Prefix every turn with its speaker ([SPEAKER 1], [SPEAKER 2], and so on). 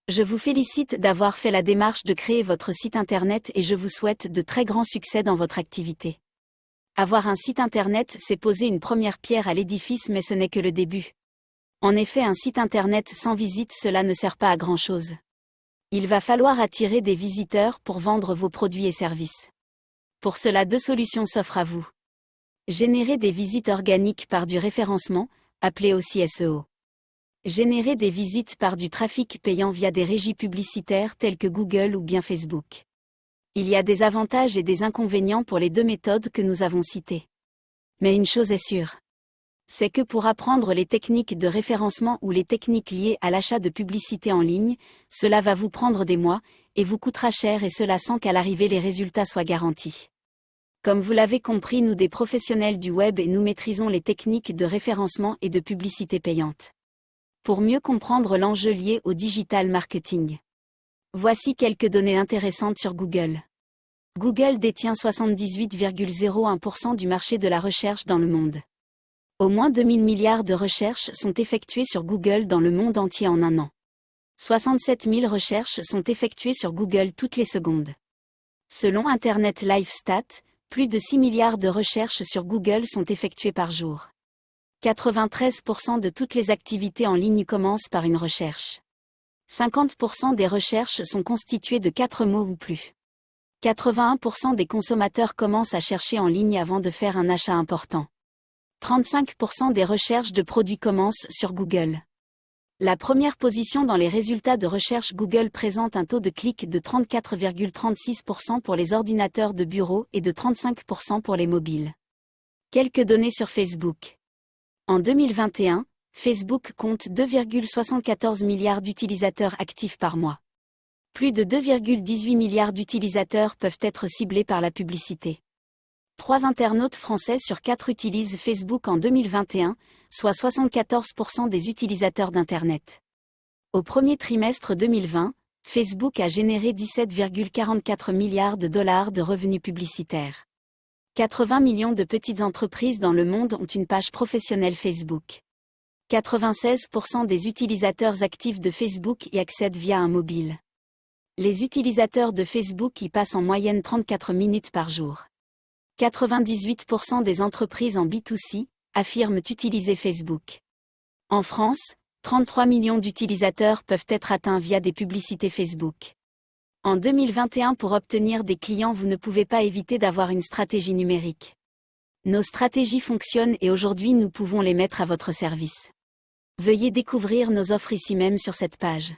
[SPEAKER 1] Je vous félicite d'avoir fait la démarche de créer votre site internet et je vous souhaite de très grands succès dans votre activité. Avoir un site internet, c'est poser une première pierre à l'édifice, mais ce n'est que le début. En effet, un site internet sans visite, cela ne sert pas à grand-chose. Il va falloir attirer des visiteurs pour vendre vos produits et services. Pour cela, deux solutions s'offrent à vous. Générer des visites organiques par du référencement, appelé aussi SEO. Générer des visites par du trafic payant via des régies publicitaires telles que Google ou bien Facebook. Il y a des avantages et des inconvénients pour les deux méthodes que nous avons citées. Mais une chose est sûre. C'est que pour apprendre les techniques de référencement ou les techniques liées à l'achat de publicité en ligne, cela va vous prendre des mois, et vous coûtera cher, et cela sans qu'à l'arrivée les résultats soient garantis. Comme vous l'avez compris, nous des professionnels du web et nous maîtrisons les techniques de référencement et de publicité payante. Pour mieux comprendre l'enjeu lié au digital marketing. Voici quelques données intéressantes sur Google. Google détient 78,01% du marché de la recherche dans le monde. Au moins 2000 milliards de recherches sont effectuées sur Google dans le monde entier en un an. 67 000 recherches sont effectuées sur Google toutes les secondes. Selon Internet Live Stats, plus de 6 milliards de recherches sur Google sont effectuées par jour. 93% de toutes les activités en ligne commencent par une recherche. 50% des recherches sont constituées de 4 mots ou plus. 81% des consommateurs commencent à chercher en ligne avant de faire un achat important. 35% des recherches de produits commencent sur Google. La première position dans les résultats de recherche Google présente un taux de clic de 34,36% pour les ordinateurs de bureau et de 35% pour les mobiles. Quelques données sur Facebook. En 2021, Facebook compte 2,74 milliards d'utilisateurs actifs par mois. Plus de 2,18 milliards d'utilisateurs peuvent être ciblés par la publicité. 3 internautes français sur 4 utilisent Facebook en 2021, soit 74% des utilisateurs d'Internet. Au premier trimestre 2020, Facebook a généré 17,44 milliards de dollars de revenus publicitaires. 80 millions de petites entreprises dans le monde ont une page professionnelle Facebook. 96% des utilisateurs actifs de Facebook y accèdent via un mobile. Les utilisateurs de Facebook y passent en moyenne 34 minutes par jour. 98% des entreprises en B2C affirment utiliser Facebook. En France, 33 millions d'utilisateurs peuvent être atteints via des publicités Facebook. En 2021, pour obtenir des clients, vous ne pouvez pas éviter d'avoir une stratégie numérique. Nos stratégies fonctionnent et aujourd'hui nous pouvons les mettre à votre service. Veuillez découvrir nos offres ici même sur cette page.